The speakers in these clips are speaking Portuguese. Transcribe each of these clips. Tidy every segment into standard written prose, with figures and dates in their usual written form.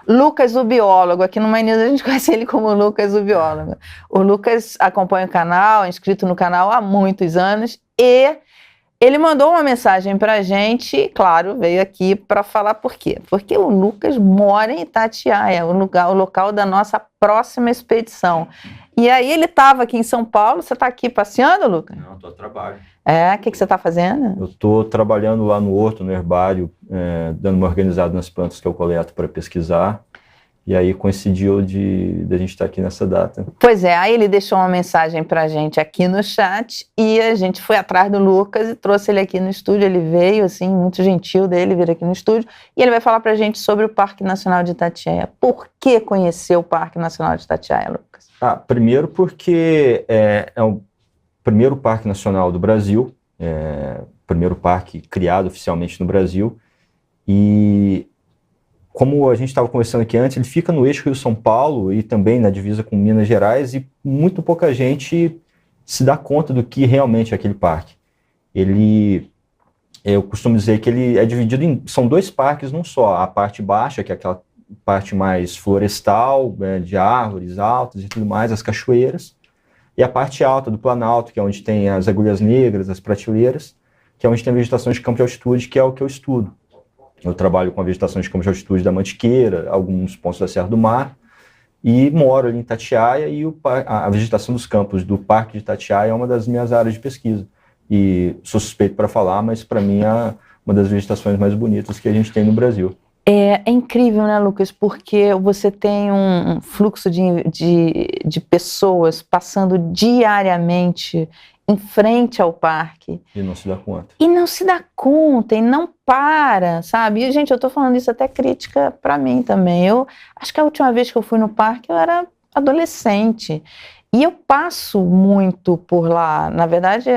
Lucas, o biólogo. Aqui no My News a gente conhece ele como Lucas, o biólogo. O Lucas acompanha o canal, é inscrito no canal há muitos anos e ele mandou uma mensagem pra gente, claro, veio aqui para falar por quê. Porque o Lucas mora em Itatiaia, o local da nossa próxima expedição. E aí ele estava aqui em São Paulo. Você está aqui passeando, Lucas? Não, estou a trabalho. O que você está fazendo? Eu estou trabalhando lá no horto, no herbário, dando uma organizada nas plantas que eu coleto para pesquisar. E aí coincidiu de a gente estar aqui nessa data. Pois é, aí ele deixou uma mensagem pra gente aqui no chat e a gente foi atrás do Lucas e trouxe ele aqui no estúdio. Ele veio, assim, muito gentil dele vir aqui no estúdio e ele vai falar pra gente sobre o Parque Nacional de Itatiaia. Por que conhecer o Parque Nacional de Itatiaia, Lucas? Primeiro porque é o primeiro parque nacional do Brasil, o primeiro parque criado oficialmente no Brasil, e como a gente estava conversando aqui antes, ele fica no eixo Rio-São Paulo e também na divisa com Minas Gerais, e muito pouca gente se dá conta do que realmente é aquele parque. Eu costumo dizer que ele é dividido são dois parques num só, a parte baixa, que é aquela parte mais florestal, de árvores altas e tudo mais, as cachoeiras, e a parte alta do Planalto, que é onde tem as agulhas negras, as prateleiras, que é onde tem a vegetação de campo de altitude, que é o que eu estudo. Eu trabalho com a vegetação de campo de altitude da Mantiqueira, alguns pontos da Serra do Mar, e moro ali em Itatiaia, e a vegetação dos campos do Parque de Itatiaia é uma das minhas áreas de pesquisa. E sou suspeito para falar, mas para mim é uma das vegetações mais bonitas que a gente tem no Brasil. É incrível, né, Lucas? Porque você tem um fluxo de pessoas passando diariamente em frente ao parque. E não se dá conta. E não se dá conta, e não para, sabe? E, gente, eu tô falando isso até crítica para mim também. Eu acho que a última vez que eu fui no parque eu era adolescente. E eu passo muito por lá. Na verdade,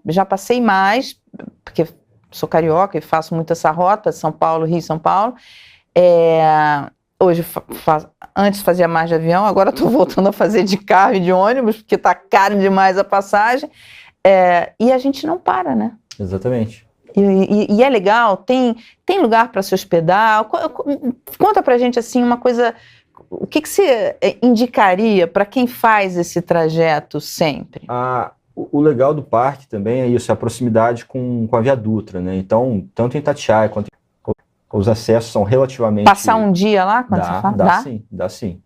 já passei mais, porque sou carioca e faço muito essa rota, São Paulo, Rio, São Paulo. Hoje, antes fazia mais de avião, agora estou voltando a fazer de carro e de ônibus, porque está caro demais a passagem. E a gente não para, né? Exatamente. E é legal, tem lugar para se hospedar. Conta pra gente, assim, uma coisa. O que você indicaria para quem faz esse trajeto sempre? O legal do parque também é isso, a proximidade com a Via Dutra, né? Então, tanto em Itatiaia quanto os acessos são relativamente... Passar um dia lá, quando você fala? Dá sim.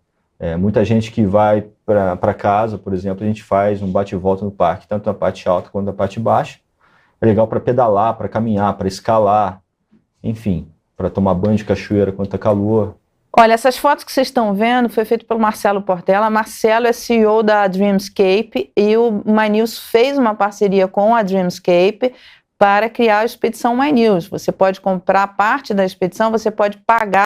Muita gente que vai para casa, por exemplo, a gente faz um bate e volta no parque, tanto na parte alta quanto na parte baixa. É legal para pedalar, para caminhar, para escalar, enfim, para tomar banho de cachoeira quando tá calor. Olha, essas fotos que vocês estão vendo foi feito pelo Marcelo Portela. Marcelo é CEO da Dreamscape e o My News fez uma parceria com a Dreamscape para criar a expedição My News. Você pode comprar parte da expedição, você pode pagar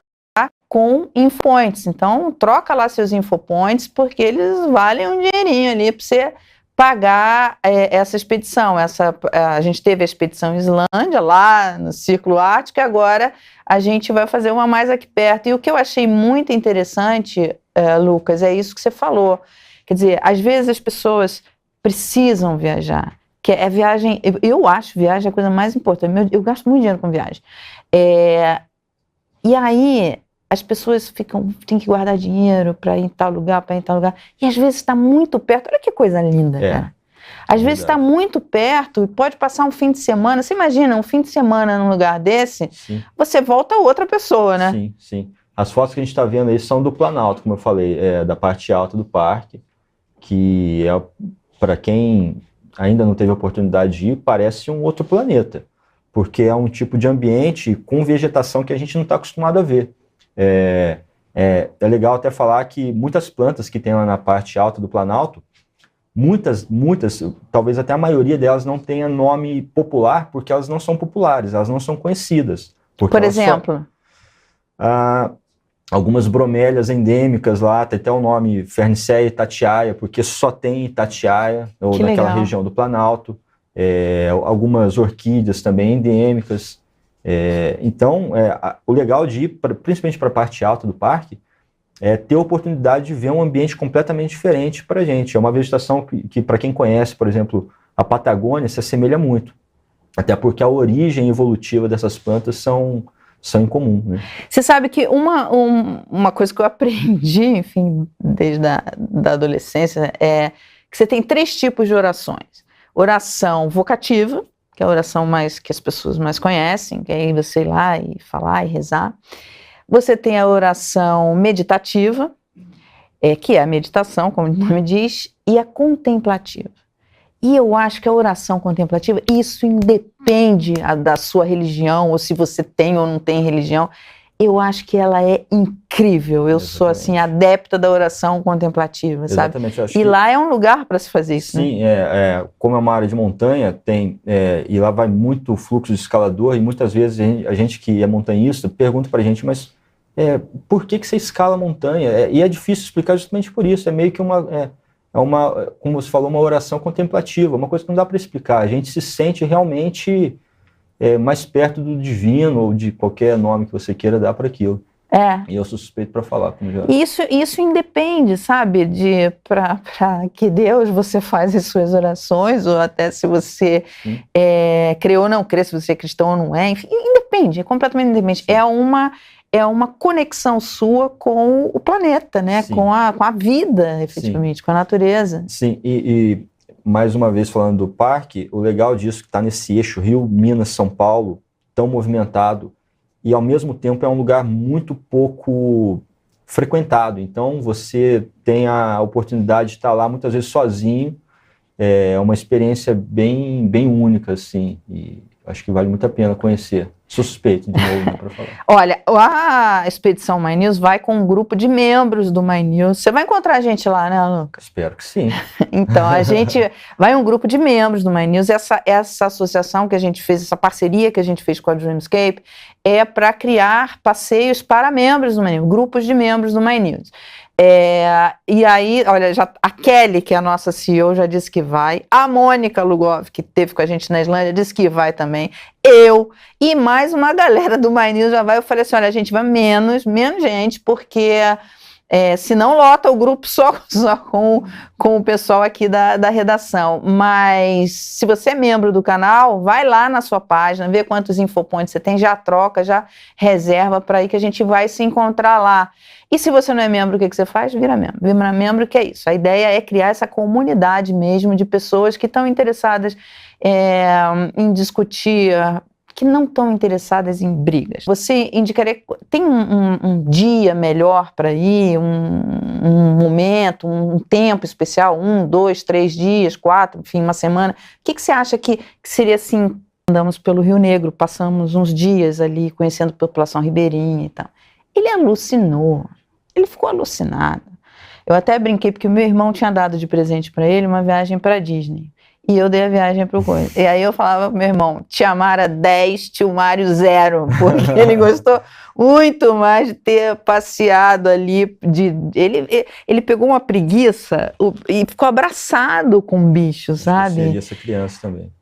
com infopoints. Então, troca lá seus infopoints, porque eles valem um dinheirinho ali para você pagar essa expedição. A gente teve a expedição Islândia, lá no Círculo Ártico, e agora a gente vai fazer uma mais aqui perto. E o que eu achei muito interessante, Lucas, é isso que você falou. Quer dizer, às vezes as pessoas precisam viajar, que é viagem... Eu acho viagem a coisa mais importante. Eu gasto muito dinheiro com viagem. E aí as pessoas têm que guardar dinheiro para ir em tal lugar, e às vezes está muito perto. Olha que coisa linda, cara. Às vezes está muito perto e pode passar um fim de semana. Você imagina um fim de semana num lugar desse, sim. Você volta outra pessoa, né? Sim, sim. As fotos que a gente está vendo aí são do Planalto, como eu falei, da parte alta do parque, que para quem ainda não teve a oportunidade de ir, parece um outro planeta, porque é um tipo de ambiente com vegetação que a gente não está acostumado a ver. É legal até falar que muitas plantas que tem lá na parte alta do Planalto, muitas, talvez até a maioria delas não tenha nome popular, porque elas não são populares, elas não são conhecidas. Por exemplo? Algumas bromélias endêmicas lá, tem até o nome Ferniceia Itatiaia, porque só tem Itatiaia, ou naquela região do Planalto. Algumas orquídeas também endêmicas. Então, o legal de ir, principalmente para a parte alta do parque, é ter a oportunidade de ver um ambiente completamente diferente para a gente. É uma vegetação que para quem conhece, por exemplo, a Patagônia, se assemelha muito. Até porque a origem evolutiva dessas plantas são são em comum, né? Você sabe que uma coisa que eu aprendi, enfim, desde da adolescência, é que você tem 3 tipos de orações. Oração vocativa, que é a oração que as pessoas mais conhecem, que aí você ir lá e falar e rezar. Você tem a oração meditativa, que é a meditação, como o nome diz, e a contemplativa. E eu acho que a oração contemplativa, isso independe da sua religião, ou se você tem ou não tem religião, eu acho que ela é incrível. Eu sou, assim, adepta da oração contemplativa, sabe? E lá é um lugar para se fazer isso, sim, né? Como é uma área de montanha, e lá vai muito fluxo de escalador, e muitas vezes a gente que é montanhista pergunta pra gente, mas por que você escala a montanha? E é difícil explicar justamente por isso, é meio que como você falou, uma oração contemplativa, uma coisa que não dá para explicar. A gente se sente realmente mais perto do divino, ou de qualquer nome que você queira dar para aquilo. E eu sou suspeito para falar. Como já... Isso independe, sabe, para que Deus você faz as suas orações, ou até se você crê ou não crê, se você é cristão ou não é, enfim, independe, é completamente independente. É uma conexão sua com o planeta, né? Com a vida, efetivamente, com a natureza. Sim, e mais uma vez falando do parque, o legal disso que está nesse eixo Rio, Minas, São Paulo, tão movimentado, e ao mesmo tempo é um lugar muito pouco frequentado. Então você tem a oportunidade de estar lá muitas vezes sozinho, é uma experiência bem, bem única, assim, e acho que vale muito a pena conhecer. Sou suspeito de novo, né, para falar. Olha, a Expedição My News vai com um grupo de membros do My News. Você vai encontrar a gente lá, né, Lucas? Espero que sim. Então, a gente vai um grupo de membros do My News. Essa associação que a gente fez, essa parceria que a gente fez com a Dreamscape, é para criar passeios para membros do My News, grupos de membros do My News. E aí, olha, a Kelly, que é a nossa CEO, já disse que vai. A Mônica Lugov, que esteve com a gente na Islândia, disse que vai também. Eu e mais uma galera do My News já vai. Eu falei assim, olha, a gente vai menos gente, porque se não lota o grupo só com o pessoal aqui da redação. Mas se você é membro do canal, vai lá na sua página, vê quantos infopoints você tem, já troca, já reserva para ir que a gente vai se encontrar lá. E se você não é membro, o que você faz? Vira membro. Vira membro, que é isso. A ideia é criar essa comunidade mesmo de pessoas que estão interessadas em discutir, que não estão interessadas em brigas. Você indicaria, tem um dia melhor para ir, um momento, um tempo especial, 1, 2, 3 dias, 4, enfim, uma semana? O que você acha que seria assim? Andamos pelo Rio Negro, passamos uns dias ali conhecendo a população ribeirinha e tal. Ele alucinou. Ele ficou alucinado. Eu até brinquei porque o meu irmão tinha dado de presente para ele uma viagem para Disney. E eu dei a viagem para o coisa. E aí eu falava pro meu irmão, Tia Mara 10, Tio Mário 0, porque ele gostou muito mais de ter passeado ali. Ele pegou uma preguiça e ficou abraçado com o bicho, sabe? Seria essa criança também.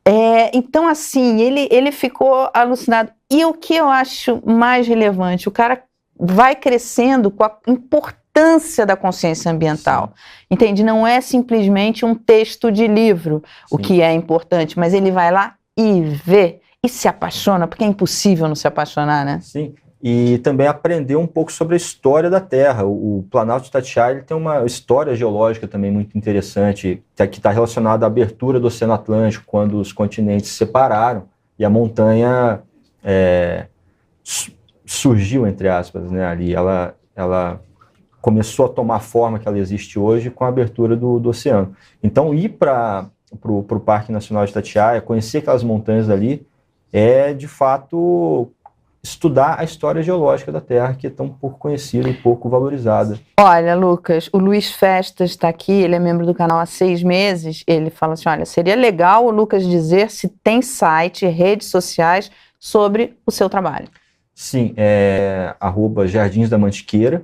Então, assim, ele ficou alucinado. E o que eu acho mais relevante, o cara vai crescendo com a importância da consciência ambiental. Sim. Entende? Não é simplesmente um texto de livro, o que é importante, mas ele vai lá e vê e se apaixona, porque é impossível não se apaixonar, né? Sim, e também aprender um pouco sobre a história da Terra. O Planalto de Itatiaia ele tem uma história geológica também muito interessante, que está relacionada à abertura do Oceano Atlântico, quando os continentes se separaram e a montanha surgiu, entre aspas, né, ali. Ela começou a tomar a forma que ela existe hoje com a abertura do oceano. Então, ir para o Parque Nacional de Itatiaia, conhecer aquelas montanhas ali, é, de fato, estudar a história geológica da Terra, que é tão pouco conhecida e pouco valorizada. Olha, Lucas, o Luiz Festas está aqui, ele é membro do canal há 6 meses, ele fala assim, olha, seria legal o Lucas dizer se tem site, redes sociais sobre o seu trabalho. Sim, @Jardins da Mantiqueira,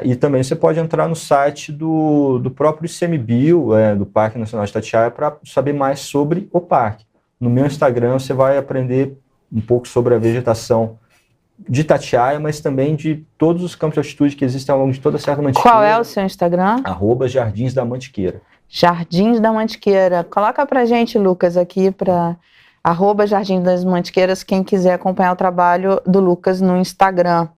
e também você pode entrar no site do próprio ICMBio, do Parque Nacional de Itatiaia, para saber mais sobre o parque. No meu Instagram você vai aprender um pouco sobre a vegetação de Itatiaia, mas também de todos os campos de altitude que existem ao longo de toda a Serra da Mantiqueira. Qual é o seu Instagram? @Jardins da Mantiqueira. Jardins da Mantiqueira. Coloca pra gente, Lucas, aqui para @Jardim das Mantiqueiras, quem quiser acompanhar o trabalho do Lucas no Instagram.